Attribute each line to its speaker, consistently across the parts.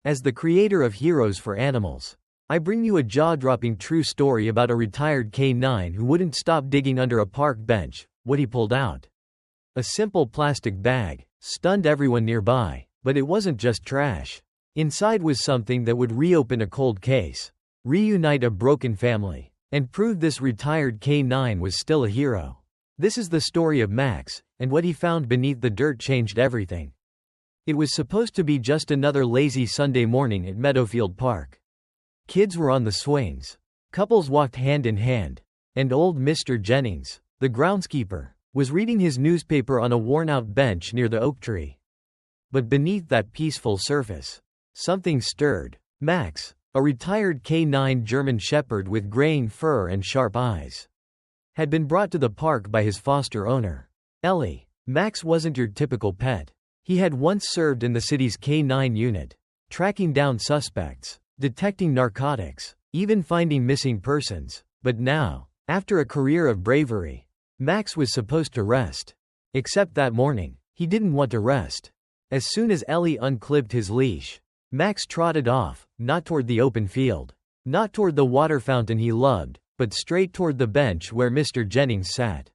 Speaker 1: As the creator of Heroes for Animals, I bring you a jaw-dropping true story about a retired K9 who wouldn't stop digging under a park bench. What he pulled out. A simple plastic bag. Stunned everyone nearby. But it wasn't just trash. Inside was something that would reopen a cold case, reunite a broken family, and prove this retired K9 was still a hero. This is the story of Max, and what he found beneath the dirt changed everything. It was supposed to be just another lazy Sunday morning at Meadowfield Park. Kids were on the swings. Couples walked hand in hand. And old Mr. Jennings, the groundskeeper, was reading his newspaper on a worn-out bench near the oak tree. But beneath that peaceful surface, something stirred. Max, a retired K9 German Shepherd with graying fur and sharp eyes, had been brought to the park by his foster owner, Ellie. Max wasn't your typical pet. He had once served in the city's K9 unit, tracking down suspects, detecting narcotics, even finding missing persons. But now, after a career of bravery, Max was supposed to rest. Except that morning, he didn't want to rest. As soon as Ellie unclipped his leash, Max trotted off, not toward the open field, not toward the water fountain he loved, but straight toward the bench where Mr. Jennings sat.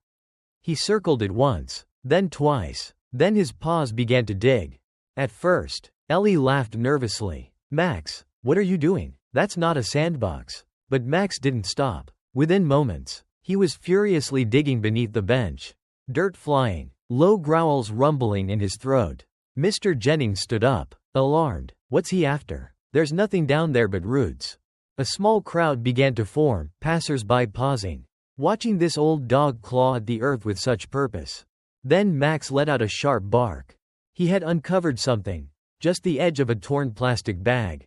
Speaker 1: He circled it once, then twice, then his paws began to dig. At first, Ellie laughed nervously. "Max, what are you doing? That's not a sandbox." But Max didn't stop. Within moments, he was furiously digging beneath the bench. Dirt flying, low growls rumbling in his throat. Mr. Jennings stood up, alarmed. "What's he after? There's nothing down there but roots." A small crowd began to form, passers-by pausing, watching this old dog claw at the earth with such purpose. Then Max let out a sharp bark. He had uncovered something, just the edge of a torn plastic bag.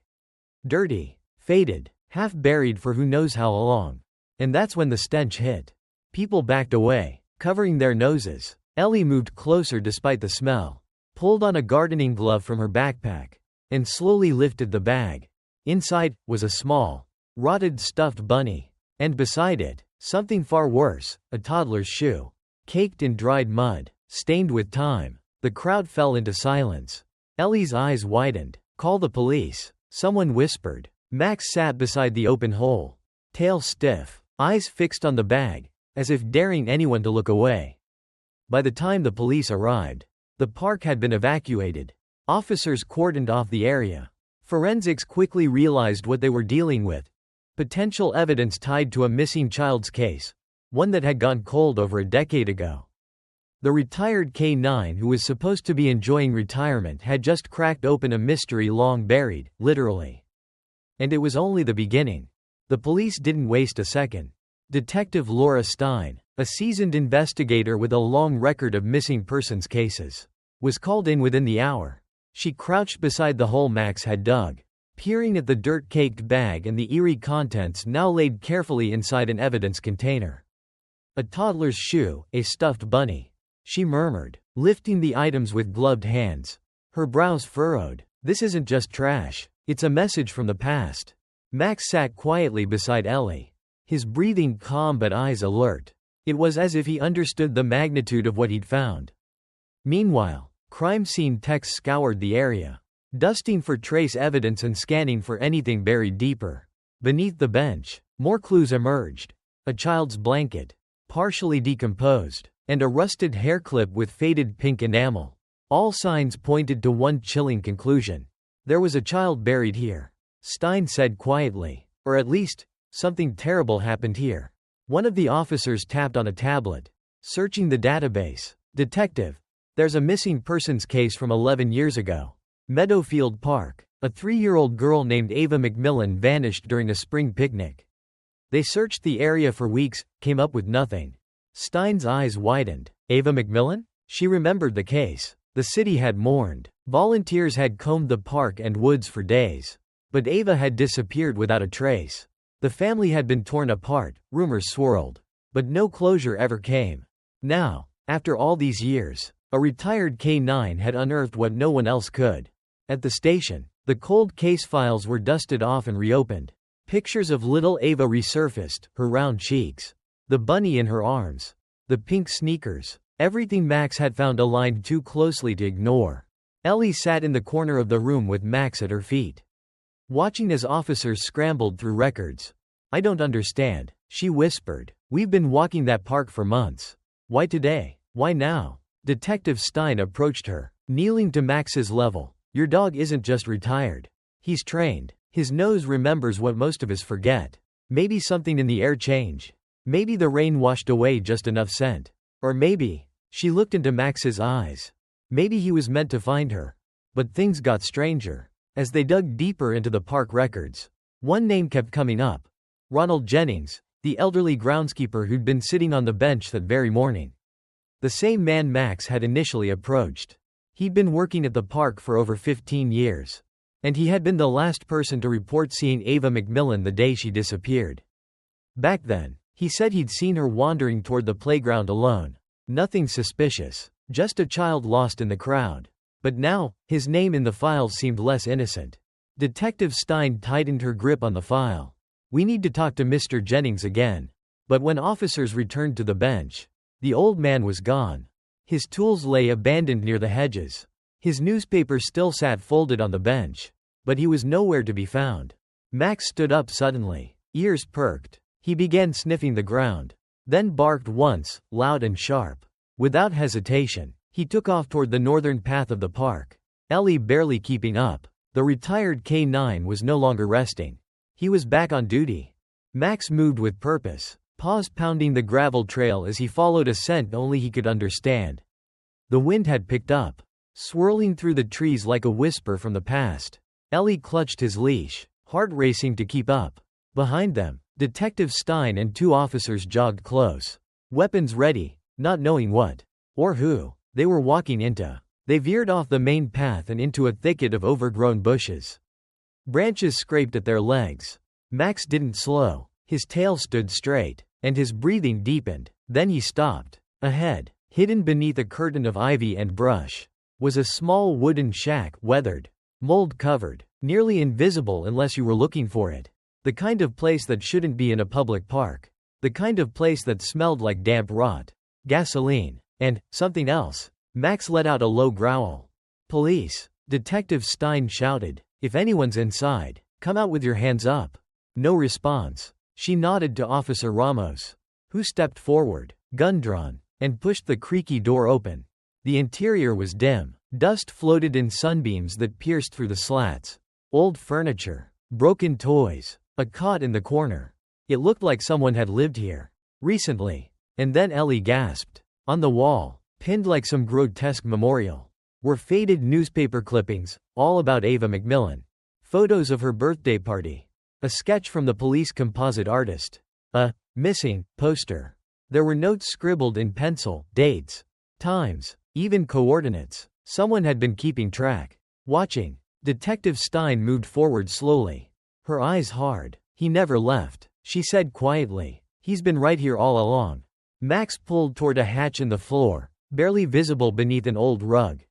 Speaker 1: Dirty, faded, half buried for who knows how long. And that's when the stench hit. People backed away, covering their noses. Ellie moved closer despite the smell, pulled on a gardening glove from her backpack, and slowly lifted the bag. Inside was a small, rotted stuffed bunny, and beside it, something far worse, a toddler's shoe, caked in dried mud, stained with time. The crowd fell into silence. Ellie's eyes widened. "Call the police," someone whispered. Max sat beside the open hole, tail stiff, eyes fixed on the bag, as if daring anyone to look away. By the time the police arrived, the park had been evacuated. Officers cordoned off the area. Forensics quickly realized what they were dealing with. Potential evidence tied to a missing child's case, one that had gone cold over a decade ago. The retired K9 who was supposed to be enjoying retirement had just cracked open a mystery long buried, literally. And it was only the beginning. The police didn't waste a second. Detective Laura Stein, a seasoned investigator with a long record of missing persons cases, was called in within the hour. She crouched beside the hole Max had dug, peering at the dirt-caked bag and the eerie contents now laid carefully inside an evidence container. "A toddler's shoe, a stuffed bunny," she murmured, lifting the items with gloved hands. Her brows furrowed. "This isn't just trash, it's a message from the past." Max sat quietly beside Ellie, his breathing calm but eyes alert. It was as if he understood the magnitude of what he'd found. Meanwhile, crime scene techs scoured the area, dusting for trace evidence and scanning for anything buried deeper. Beneath the bench, more clues emerged. A child's blanket, partially decomposed, and a rusted hair clip with faded pink enamel. All signs pointed to one chilling conclusion. There was a child buried here, Stein said quietly. Or at least, something terrible happened here. One of the officers tapped on a tablet, searching the database. "Detective, there's a missing persons case from 11 years ago. Meadowfield Park. A 3-year-old girl named Ava McMillan vanished during a spring picnic. They searched the area for weeks, came up with nothing." Stein's eyes widened. Ava McMillan? She remembered the case. The city had mourned. Volunteers had combed the park and woods for days. But Ava had disappeared without a trace. The family had been torn apart, rumors swirled. But no closure ever came. Now, after all these years, a retired K9 had unearthed what no one else could. At the station, the cold case files were dusted off and reopened. Pictures of little Ava resurfaced, her round cheeks, the bunny in her arms, the pink sneakers. Everything Max had found aligned too closely to ignore. Ellie sat in the corner of the room with Max at her feet. watching as officers scrambled through records. "I don't understand," she whispered. "We've been walking that park for months. Why today? Why now?" Detective Stein approached her, kneeling to Max's level. "Your dog isn't just retired. He's trained. His nose remembers what most of us forget. Maybe something in the air changed. Maybe the rain washed away just enough scent. Or maybe," she looked into Max's eyes, "maybe he was meant to find her." But things got stranger. As they dug deeper into the park records, one name kept coming up. Ronald Jennings, the elderly groundskeeper who'd been sitting on the bench that very morning. The same man Max had initially approached. He'd been working at the park for over 15 years. And he had been the last person to report seeing Ava McMillan the day she disappeared. Back then, he said he'd seen her wandering toward the playground alone. Nothing suspicious, just a child lost in the crowd. But now, his name in the files seemed less innocent. Detective Stein tightened her grip on the file. "We need to talk to Mr. Jennings again." But when officers returned to the bench, the old man was gone. His tools lay abandoned near the hedges. His newspaper still sat folded on the bench. But he was nowhere to be found. Max stood up suddenly, ears perked. He began sniffing the ground. Then barked once, loud and sharp. Without hesitation, he took off toward the northern path of the park. Ellie barely keeping up. The retired K9 was no longer resting. He was back on duty. Max moved with purpose, paws pounding the gravel trail as he followed a scent only he could understand. The wind had picked up, swirling through the trees like a whisper from the past. Ellie clutched his leash, heart racing to keep up. Behind them, Detective Stein and two officers jogged close, weapons ready, not knowing what or who they were walking into. They veered off the main path and into a thicket of overgrown bushes. Branches scraped at their legs. Max didn't slow. His tail stood straight, and his breathing deepened. Then he stopped. Ahead, hidden beneath a curtain of ivy and brush, was a small wooden shack, weathered, mold-covered, nearly invisible unless you were looking for it. The kind of place that shouldn't be in a public park. The kind of place that smelled like damp rot, gasoline, and something else. Max let out a low growl. "Police!" Detective Stein shouted. "If anyone's inside, come out with your hands up." No response. She nodded to Officer Ramos, who stepped forward, gun drawn, and pushed the creaky door open. The interior was dim. Dust floated in sunbeams that pierced through the slats. Old furniture, broken toys, a cot in the corner. It looked like someone had lived here recently. And then Ellie gasped. On the wall, pinned like some grotesque memorial, were faded newspaper clippings, all about Ava McMillan. Photos of her birthday party. A sketch from the police composite artist. A missing poster. There were notes scribbled in pencil, dates, times, even coordinates. Someone had been keeping track. Watching. Detective Stein moved forward slowly, her eyes hard. "He never left," she said quietly. "He's been right here all along." Max pulled toward a hatch in the floor, barely visible beneath an old rug.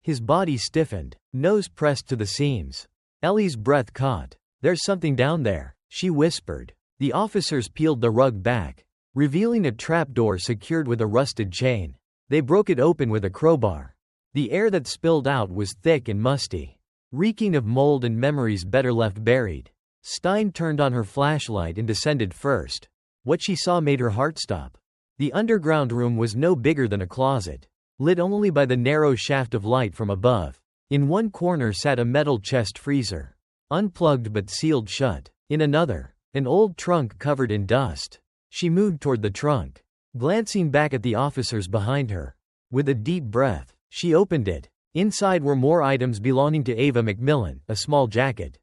Speaker 1: His body stiffened, nose pressed to the seams. Ellie's breath caught. "There's something down there," she whispered. The officers peeled the rug back, revealing a trapdoor secured with a rusted chain. They broke it open with a crowbar. The air that spilled out was thick and musty, reeking of mold and memories better left buried. Stein turned on her flashlight and descended first. What she saw made her heart stop. The underground room was no bigger than a closet, lit only by the narrow shaft of light from above. In one corner sat a metal chest freezer, unplugged but sealed shut. In another, an old trunk covered in dust. She moved toward the trunk, glancing back at the officers behind her. With a deep breath, she opened it. Inside were more items belonging to Ava McMillan, a small jacket,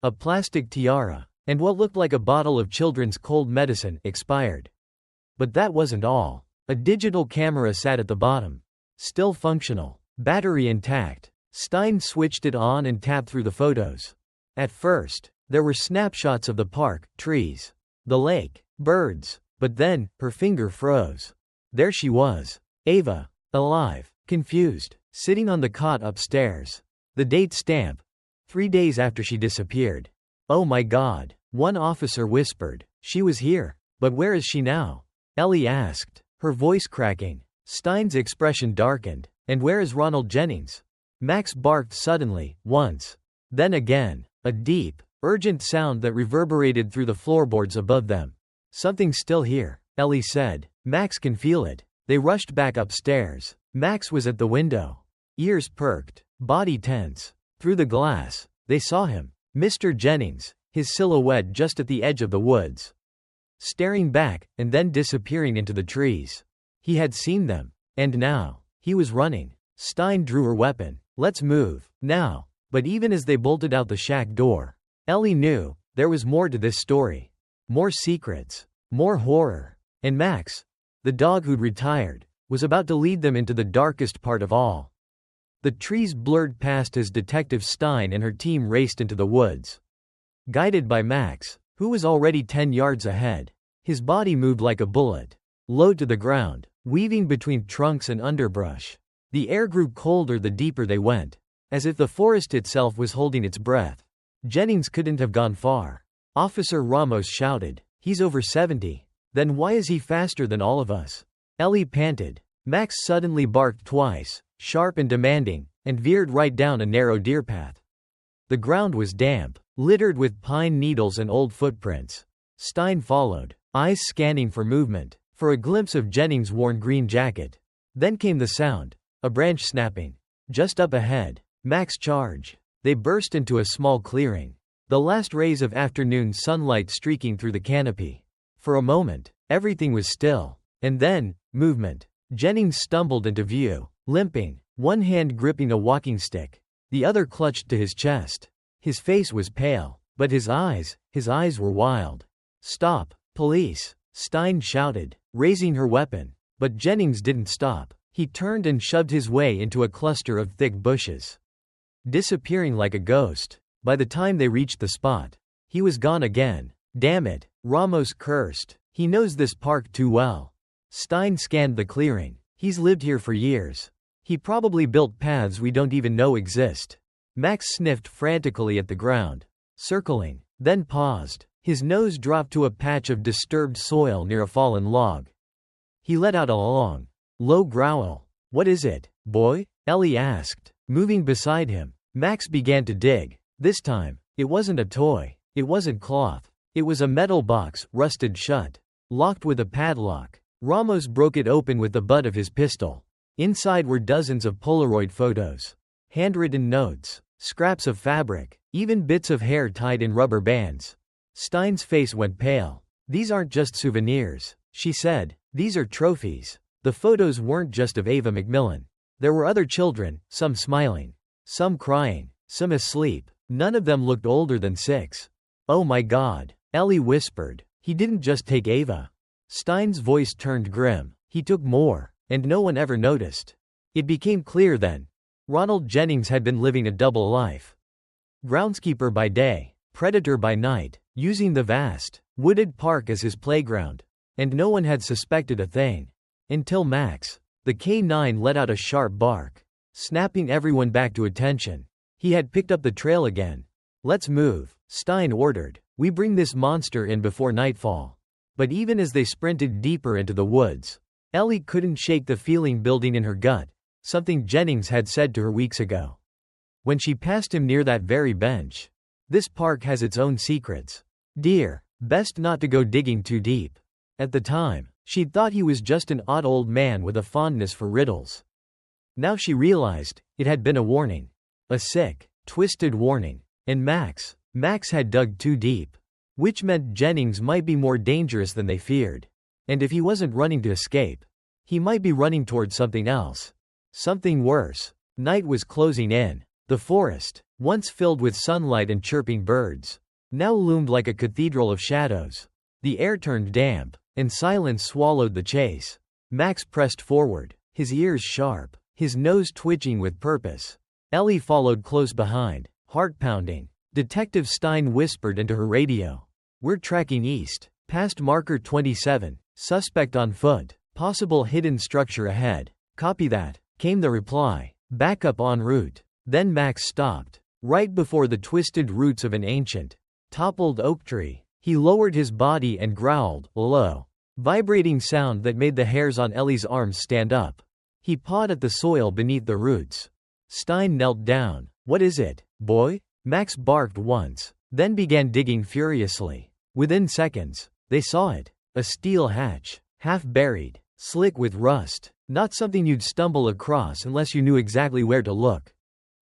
Speaker 1: a plastic tiara, and what looked like a bottle of children's cold medicine, expired. But that wasn't all. A digital camera sat at the bottom, still functional, battery intact. Stein switched it on and tapped through the photos. At first, there were snapshots of the park, trees, the lake, birds. But then, her finger froze. There she was. Ava, alive, confused, sitting on the cot upstairs. The date stamp. 3 days after she disappeared. "Oh my God," one officer whispered. "She was here. But where is she now?" Ellie asked, her voice cracking. Stein's expression darkened. "And where is Ronald Jennings?" Max barked suddenly, once. Then again. A deep, urgent sound that reverberated through the floorboards above them. "Something's still here," Ellie said. "Max can feel it." They rushed back upstairs. Max was at the window. Ears perked, body tense. Through the glass, they saw him. Mr. Jennings, his silhouette just at the edge of the woods. Staring back, and then disappearing into the trees. He had seen them. And now, he was running. Stein drew her weapon. "Let's move, now." But even as they bolted out the shack door, Ellie knew, there was more to this story. More secrets. More horror. And Max, the dog who'd retired, was about to lead them into the darkest part of all. The trees blurred past as Detective Stein and her team raced into the woods. Guided by Max, who was already 10 yards ahead, his body moved like a bullet, low to the ground, weaving between trunks and underbrush. The air grew colder the deeper they went, as if the forest itself was holding its breath. Jennings couldn't have gone far. Officer Ramos shouted. "He's over 70. Then why is he faster than all of us?" Ellie panted. Max suddenly barked twice, sharp and demanding, and veered right down a narrow deer path. The ground was damp, littered with pine needles and old footprints. Stein followed, eyes scanning for movement, for a glimpse of Jennings' worn green jacket. Then came the sound, a branch snapping. Just up ahead, Max charged. They burst into a small clearing, the last rays of afternoon sunlight streaking through the canopy. For a moment, everything was still. And then, movement. Jennings stumbled into view, limping, one hand gripping a walking stick, the other clutched to his chest. His face was pale, but his eyes were wild. "Stop, police!" Stein shouted, raising her weapon. But Jennings didn't stop. He turned and shoved his way into a cluster of thick bushes, disappearing like a ghost. By the time they reached the spot, he was gone again. "Damn it," Ramos cursed. "He knows this park too well." Stein scanned the clearing. "He's lived here for years. He probably built paths we don't even know exist." Max sniffed frantically at the ground, circling, then paused. His nose dropped to a patch of disturbed soil near a fallen log. He let out a long, low growl. "What is it, boy?" Ellie asked, moving beside him. Max began to dig. This time, it wasn't a toy. It wasn't cloth. It was a metal box, rusted shut, locked with a padlock. Ramos broke it open with the butt of his pistol. Inside were dozens of Polaroid photos, handwritten notes, scraps of fabric, even bits of hair tied in rubber bands. Stein's face went pale. "These aren't just souvenirs," she said. "These are trophies." The photos weren't just of Ava McMillan. There were other children, some smiling, some crying, some asleep. None of them looked older than 6. "Oh my God," Ellie whispered. "He didn't just take Ava." Stein's voice turned grim. "He took more, and no one ever noticed." It became clear then. Ronald Jennings had been living a double life. Groundskeeper by day, predator by night, using the vast, wooded park as his playground. And no one had suspected a thing. Until Max. The K9 let out a sharp bark, snapping everyone back to attention. He had picked up the trail again. "Let's move," Stein ordered. "We bring this monster in before nightfall." But even as they sprinted deeper into the woods, Ellie couldn't shake the feeling building in her gut, something Jennings had said to her weeks ago. When she passed him near that very bench. "This park has its own secrets. Dear, best not to go digging too deep." At the time, she'd thought he was just an odd old man with a fondness for riddles. Now she realized, it had been a warning. A sick, twisted warning. And Max had dug too deep. Which meant Jennings might be more dangerous than they feared. And if he wasn't running to escape, he might be running towards something else. Something worse. Night was closing in. The forest, once filled with sunlight and chirping birds, now loomed like a cathedral of shadows. The air turned damp, and silence swallowed the chase. Max pressed forward, his ears sharp, his nose twitching with purpose. Ellie followed close behind, heart pounding. Detective Stein whispered into her radio. "We're tracking east, past marker 27, suspect on foot, possible hidden structure ahead." "Copy that," came the reply. "Backup en route." Then Max stopped, right before the twisted roots of an ancient, toppled oak tree. He lowered his body and growled, a low, vibrating sound that made the hairs on Ellie's arms stand up. He pawed at the soil beneath the roots. Stein knelt down. "What is it, boy?" Max barked once, then began digging furiously. Within seconds, they saw it. A steel hatch, half buried, slick with rust, not something you'd stumble across unless you knew exactly where to look.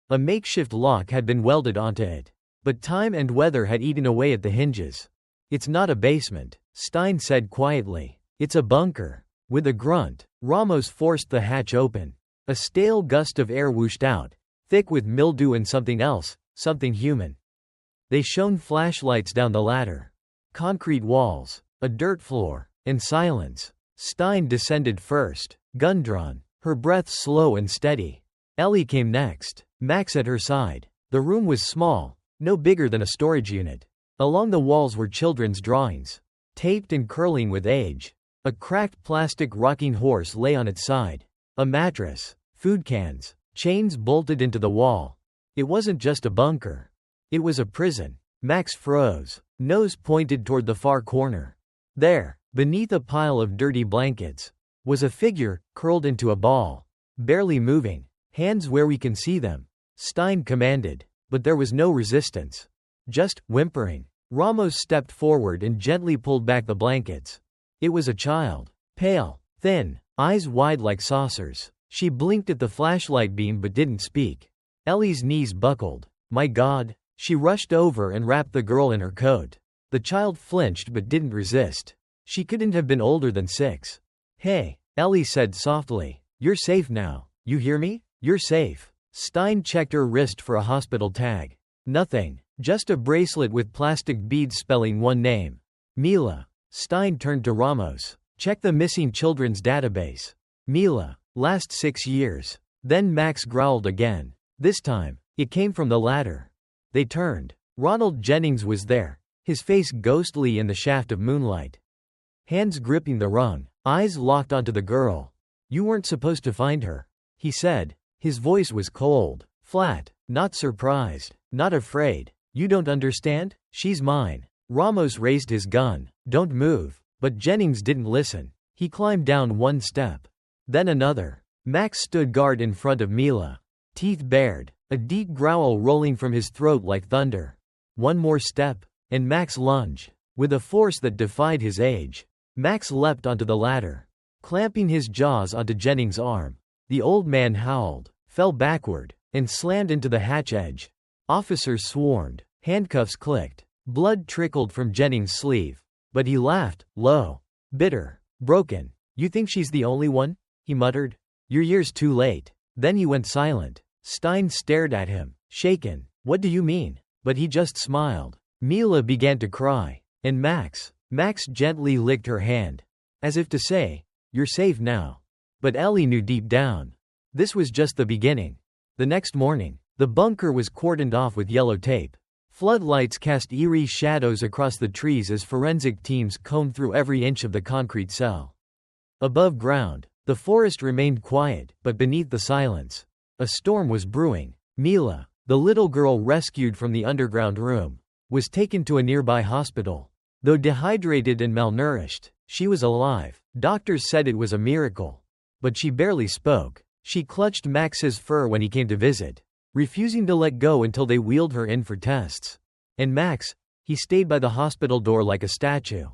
Speaker 1: A makeshift lock had been welded onto it, but time and weather had eaten away at the hinges. "It's not a basement," Stein said quietly. "It's a bunker." With a grunt, Ramos forced the hatch open. A stale gust of air whooshed out, thick with mildew and something else, something human. They shone flashlights down the ladder. Concrete walls, a dirt floor, and silence. Stein descended first, gun drawn, her breath slow and steady. Ellie came next, Max at her side. The room was small, no bigger than a storage unit. Along the walls were children's drawings, taped and curling with age. A cracked plastic rocking horse lay on its side. A mattress, food cans, chains bolted into the wall. It wasn't just a bunker. It was a prison. Max froze, nose pointed toward the far corner. There, beneath a pile of dirty blankets, was a figure, curled into a ball. Barely moving. "Hands where we can see them," Stein commanded, but there was no resistance. Just whimpering. Ramos stepped forward and gently pulled back the blankets. It was a child. Pale, thin, eyes wide like saucers. She blinked at the flashlight beam but didn't speak. Ellie's knees buckled. "My God." She rushed over and wrapped the girl in her coat. The child flinched but didn't resist. She couldn't have been older than 6. "Hey," Ellie said softly. "You're safe now. You hear me? You're safe." Stein checked her wrist for a hospital tag. Nothing. Just a bracelet with plastic beads spelling one name. Mila. Stein turned to Ramos. "Check the missing children's database." Mila. "Last 6 years." Then Max growled again. This time, it came from the ladder. They turned. Ronald Jennings was there, his face ghostly in the shaft of moonlight. Hands gripping the rung, eyes locked onto the girl. "You weren't supposed to find her," he said. His voice was cold, flat, not surprised, not afraid. "You don't understand? She's mine." Ramos raised his gun. "Don't move." But Jennings didn't listen. He climbed down one step. Then another. Max stood guard in front of Mila. Teeth bared, a deep growl rolling from his throat like thunder. One more step, and Max lunged. With a force that defied his age, Max leapt onto the ladder, clamping his jaws onto Jennings' arm. The old man howled, fell backward, and slammed into the hatch edge. Officers swarmed. Handcuffs clicked. Blood trickled from Jennings' sleeve. But he laughed, low, bitter, broken. "You think she's the only one?" he muttered. "Your year's too late." Then he went silent. Stein stared at him, shaken. "What do you mean?" But he just smiled. Mila began to cry. And Max gently licked her hand, as if to say, "You're safe now." But Ellie knew deep down, this was just the beginning. The next morning, the bunker was cordoned off with yellow tape. Floodlights cast eerie shadows across the trees as forensic teams combed through every inch of the concrete cell. Above ground, the forest remained quiet, but beneath the silence, a storm was brewing. Mila, the little girl rescued from the underground room, was taken to a nearby hospital. Though dehydrated and malnourished, she was alive. Doctors said it was a miracle. But she barely spoke. She clutched Max's fur when he came to visit, refusing to let go until they wheeled her in for tests. And Max, he stayed by the hospital door like a statue.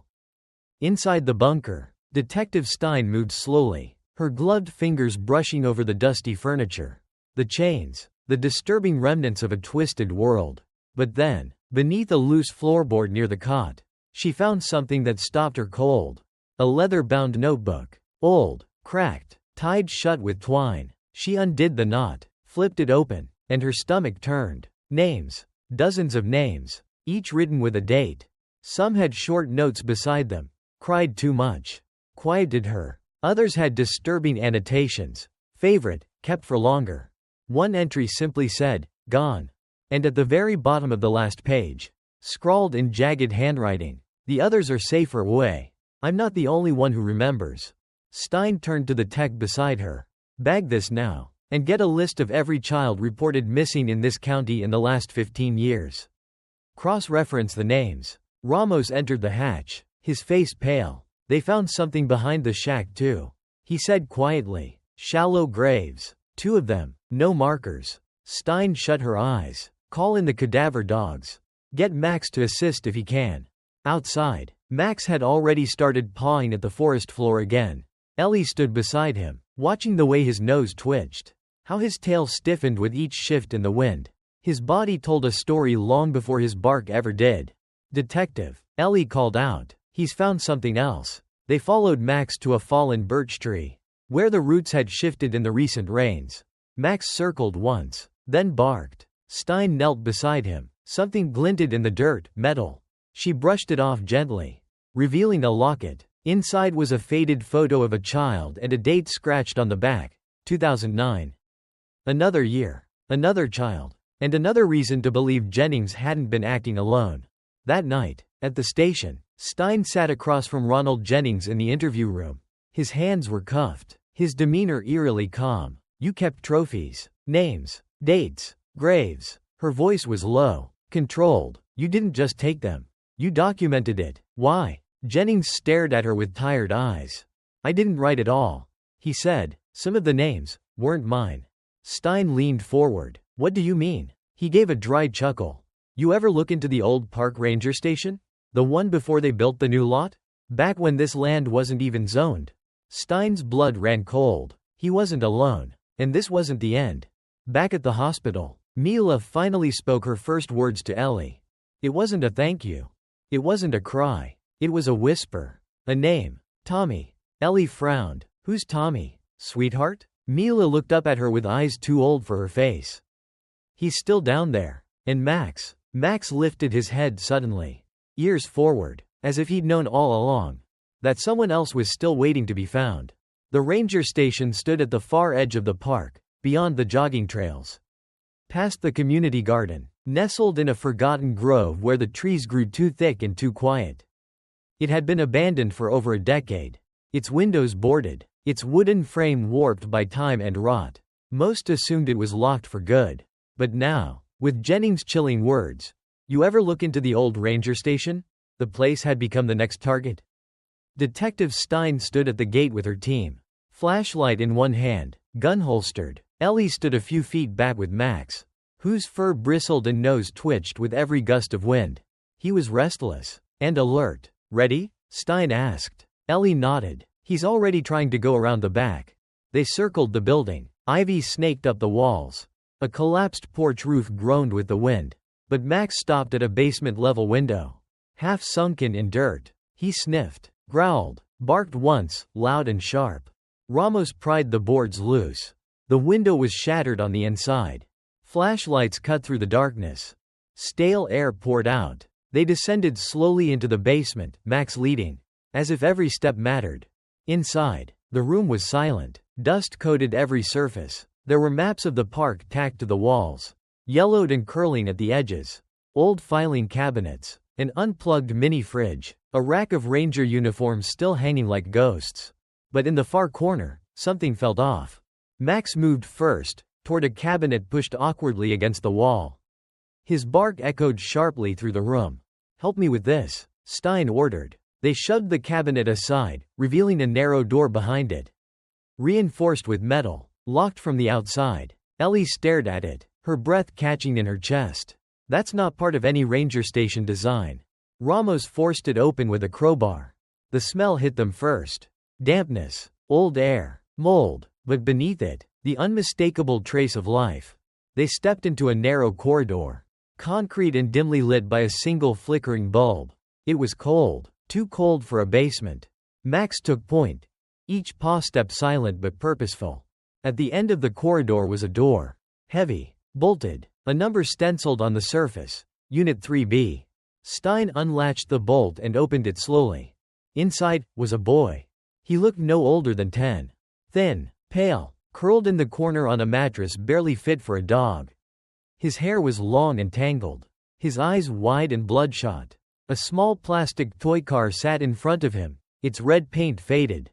Speaker 1: Inside the bunker, Detective Stein moved slowly, her gloved fingers brushing over the dusty furniture. The chains, the disturbing remnants of a twisted world. But then, beneath a loose floorboard near the cot, she found something that stopped her cold. A leather-bound notebook. Old, cracked, tied shut with twine. She undid the knot, flipped it open, and her stomach turned. Names. Dozens of names, each written with a date. Some had short notes beside them. "Cried too much." "Quieted her." Others had disturbing annotations. "Favorite, kept for longer." One entry simply said, "Gone." And at the very bottom of the last page, scrawled in jagged handwriting, "The others are safer away. I'm not the only one who remembers." Stein turned to the tech beside her. "Bag this now, and get a list of every child reported missing in this county in the last 15 years. Cross-reference the names." Ramos entered the hatch, his face pale. "They found something behind the shack too," he said quietly. "Shallow graves. 2 of them, no markers." Stein shut her eyes. Call in the cadaver dogs. Get Max to assist if he can. Outside, Max had already started pawing at the forest floor again. Ellie stood beside him, watching the way his nose twitched, how his tail stiffened with each shift in the wind. His body told a story long before his bark ever did. Detective, Ellie called out. He's found something else. They followed Max to a fallen birch tree, where the roots had shifted in the recent rains. Max circled once, then barked. Stein knelt beside him. Something glinted in the dirt, metal. She brushed it off gently, revealing a locket. Inside was a faded photo of a child and a date scratched on the back, 2009. Another year, another child, and another reason to believe Jennings hadn't been acting alone. That night, at the station, Stein sat across from Ronald Jennings in the interview room. His hands were cuffed, his demeanor eerily calm. You kept trophies, names, dates, graves. Her voice was low, controlled. You didn't just take them. You documented it. Why? Jennings stared at her with tired eyes. I didn't write it all, he said. Some of the names weren't mine. Stein leaned forward. What do you mean? He gave a dry chuckle. You ever look into the old park ranger station? The one before they built the new lot? Back when this land wasn't even zoned. Stein's blood ran cold. He wasn't alone. And this wasn't the end. Back at the hospital, Mila finally spoke her first words to Ellie. It wasn't a thank you. It wasn't a cry. It was a whisper. A name. Tommy. Ellie frowned. Who's Tommy? Sweetheart? Mila looked up at her with eyes too old for her face. He's still down there. And Max? Max lifted his head suddenly, ears forward, as if he'd known all along that someone else was still waiting to be found. The ranger station stood at the far edge of the park, beyond the jogging trails. Past the community garden, nestled in a forgotten grove where the trees grew too thick and too quiet. It had been abandoned for over a decade, its windows boarded, its wooden frame warped by time and rot. Most assumed it was locked for good. But now, with Jennings' chilling words, you ever look into the old ranger station? The place had become the next target. Detective Stein stood at the gate with her team, flashlight in one hand, gun holstered. Ellie stood a few feet back with Max, whose fur bristled and nose twitched with every gust of wind. He was restless and alert. Ready? Stein asked. Ellie nodded. He's already trying to go around the back. They circled the building. Ivy snaked up the walls. A collapsed porch roof groaned with the wind. But Max stopped at a basement-level window, half sunken in dirt. He sniffed, growled, barked once, loud and sharp. Ramos pried the boards loose. The window was shattered on the inside. Flashlights cut through the darkness. Stale air poured out. They descended slowly into the basement, Max leading, as if every step mattered. Inside, the room was silent. Dust coated every surface. There were maps of the park tacked to the walls, yellowed and curling at the edges. Old filing cabinets, an unplugged mini-fridge, a rack of ranger uniforms still hanging like ghosts. But in the far corner, something felt off. Max moved first, toward a cabinet pushed awkwardly against the wall. His bark echoed sharply through the room. Help me with this, Stein ordered. They shoved the cabinet aside, revealing a narrow door behind it. Reinforced with metal, locked from the outside. Ellie stared at it, her breath catching in her chest. That's not part of any ranger station design. Ramos forced it open with a crowbar. The smell hit them first. Dampness, old air, mold, but beneath it, the unmistakable trace of life. They stepped into a narrow corridor, concrete and dimly lit by a single flickering bulb. It was cold, too cold for a basement. Max took point, each paw step silent but purposeful. At the end of the corridor was a door, heavy, bolted, a number stenciled on the surface, Unit 3B. Stein unlatched the bolt and opened it slowly. Inside was a boy. He looked no older than 10. Thin, pale, curled in the corner on a mattress barely fit for a dog. His hair was long and tangled, his eyes wide and bloodshot. A small plastic toy car sat in front of him, its red paint faded.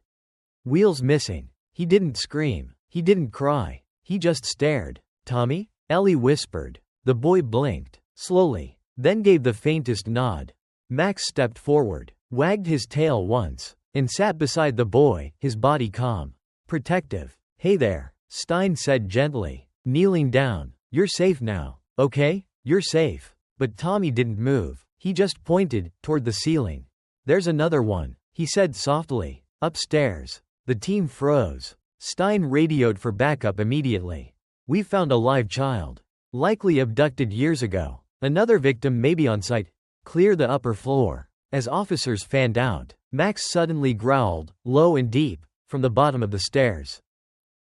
Speaker 1: Wheels missing. He didn't scream. He didn't cry. He just stared. Tommy? Ellie whispered. The boy blinked, slowly, then gave the faintest nod. Max stepped forward, wagged his tail once, and sat beside the boy, his body calm, protective. Hey there, Stein said gently, kneeling down. You're safe now, okay? "You're safe." But Tommy didn't move. He just pointed toward the ceiling. "There's another one," he said softly. "Upstairs." The team froze. Stein radioed for backup immediately. "We found a live child. Likely abducted years ago. Another victim may be on site. Clear the upper floor." As officers fanned out, Max suddenly growled, low and deep, from the bottom of the stairs.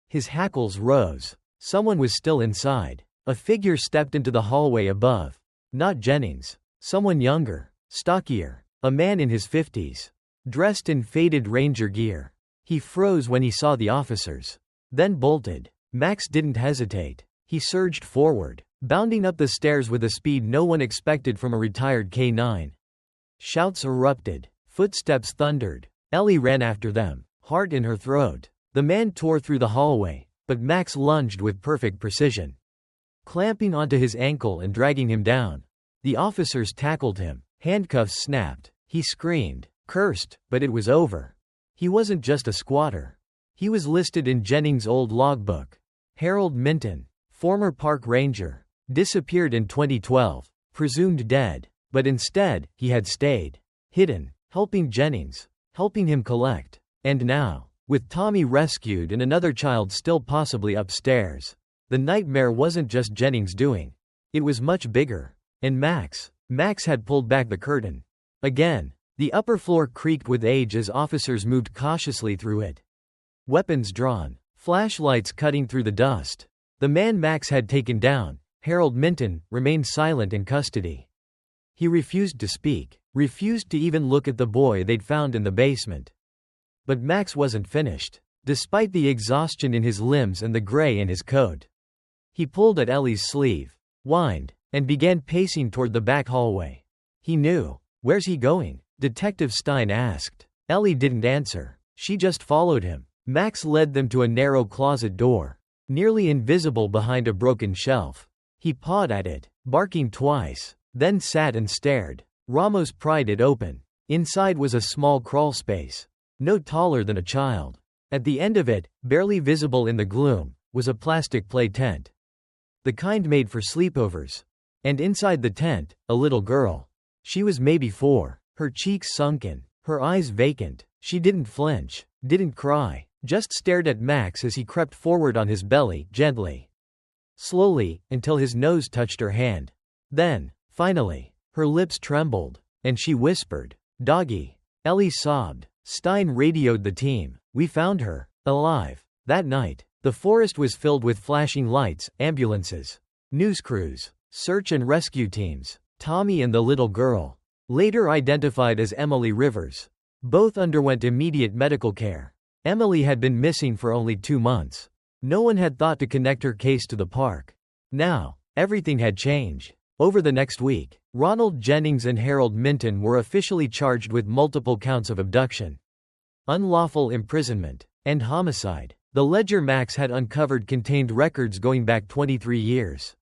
Speaker 1: His hackles rose. Someone was still inside. A figure stepped into the hallway above. Not Jennings. Someone younger, stockier. A man in his 50s. Dressed in faded ranger gear. He froze when he saw the officers. Then bolted. Max didn't hesitate. He surged forward, bounding up the stairs with a speed no one expected from a retired K-9. Shouts erupted. Footsteps thundered. Ellie ran after them, heart in her throat. The man tore through the hallway, but Max lunged with perfect precision, clamping onto his ankle and dragging him down. The officers tackled him. Handcuffs snapped. He screamed, cursed, but it was over. He wasn't just a squatter. He was listed in Jennings' old logbook. Harold Minton, former park ranger, disappeared in 2012, presumed dead, but instead, he had stayed hidden, helping Jennings, helping him collect. And now, with Tommy rescued and another child still possibly upstairs, the nightmare wasn't just Jennings' doing. It was much bigger. And Max had pulled back the curtain. Again, the upper floor creaked with age as officers moved cautiously through it. Weapons drawn, flashlights cutting through the dust. The man Max had taken down, Harold Minton, remained silent in custody. He refused to speak, refused to even look at the boy they'd found in the basement. But Max wasn't finished. Despite the exhaustion in his limbs and the gray in his coat. He pulled at Ellie's sleeve, whined, and began pacing toward the back hallway. He knew. "Where's he going?" Detective Stein asked. Ellie didn't answer. She just followed him. Max led them to a narrow closet door, nearly invisible behind a broken shelf. He pawed at it, barking twice, then sat and stared. Ramos pried it open. Inside was a small crawl space, no taller than a child. At the end of it, barely visible in the gloom, was a plastic play tent. The kind made for sleepovers. And inside the tent, a little girl. She was maybe 4, her cheeks sunken, her eyes vacant. She didn't flinch, didn't cry, just stared at Max as he crept forward on his belly, gently. Slowly, until his nose touched her hand. Then, finally, her lips trembled, and she whispered, "Doggy." Ellie sobbed. Stein radioed the team. "We found her, alive." That night, the forest was filled with flashing lights, ambulances, news crews, search and rescue teams. Tommy and the little girl, later identified as Emily Rivers, both underwent immediate medical care. Emily had been missing for only 2 months. No one had thought to connect her case to the park. Now, everything had changed. Over the next week, Ronald Jennings and Harold Minton were officially charged with multiple counts of abduction, unlawful imprisonment, and homicide. The ledger Max had uncovered contained records going back 23 years.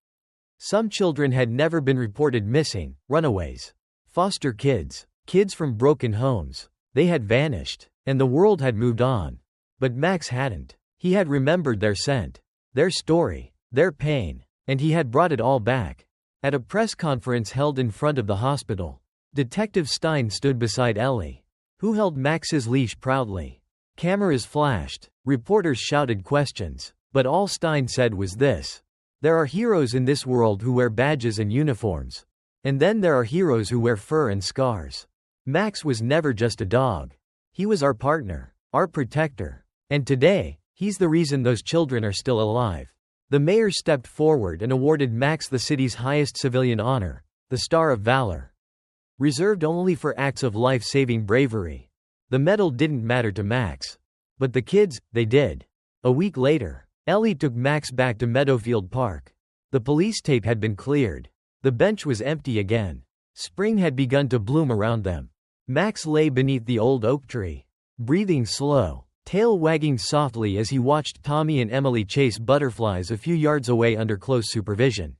Speaker 1: Some children had never been reported missing, runaways, foster kids, kids from broken homes. They had vanished, and the world had moved on. But Max hadn't. He had remembered their scent, their story, their pain, and he had brought it all back. At a press conference held in front of the hospital, Detective Stein stood beside Ellie, who held Max's leash proudly. Cameras flashed, reporters shouted questions, but all Stein said was this: "There are heroes in this world who wear badges and uniforms. And then there are heroes who wear fur and scars. Max was never just a dog. He was our partner, our protector. And today, he's the reason those children are still alive." The mayor stepped forward and awarded Max the city's highest civilian honor, the Star of Valor. Reserved only for acts of life-saving bravery. The medal didn't matter to Max. But the kids, they did. A week later, Ellie took Max back to Meadowfield Park. The police tape had been cleared. The bench was empty again. Spring had begun to bloom around them. Max lay beneath the old oak tree, breathing slow, tail wagging softly as he watched Tommy and Emily chase butterflies a few yards away under close supervision.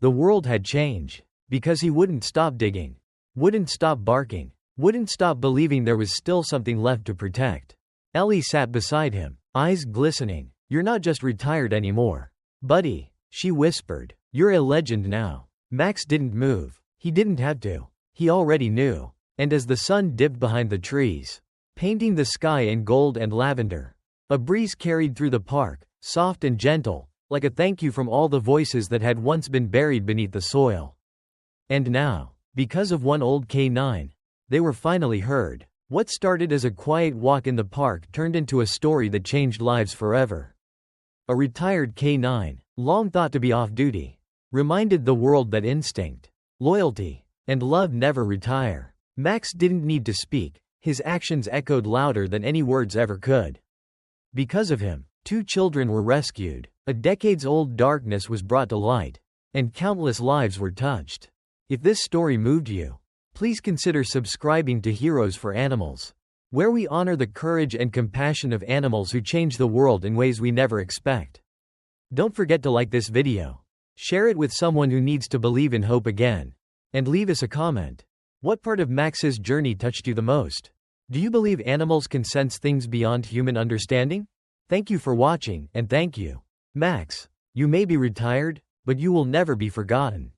Speaker 1: The world had changed, because he wouldn't stop digging, wouldn't stop barking, wouldn't stop believing there was still something left to protect. Ellie sat beside him, eyes glistening. "You're not just retired anymore, buddy," she whispered. "You're a legend now." Max didn't move. He didn't have to. He already knew. And as the sun dipped behind the trees, painting the sky in gold and lavender, a breeze carried through the park, soft and gentle, like a thank you from all the voices that had once been buried beneath the soil. And now, because of one old K9, they were finally heard. What started as a quiet walk in the park turned into a story that changed lives forever. A retired K9, long thought to be off duty, reminded the world that instinct, loyalty, and love never retire. Max didn't need to speak, his actions echoed louder than any words ever could. Because of him, 2 children were rescued, a decades-old darkness was brought to light, and countless lives were touched. If this story moved you, please consider subscribing to Heroes for Animals, where we honor the courage and compassion of animals who change the world in ways we never expect. Don't forget to like this video, share it with someone who needs to believe in hope again, and leave us a comment. What part of Max's journey touched you the most? Do you believe animals can sense things beyond human understanding? Thank you for watching, and thank you, Max. You may be retired, but you will never be forgotten.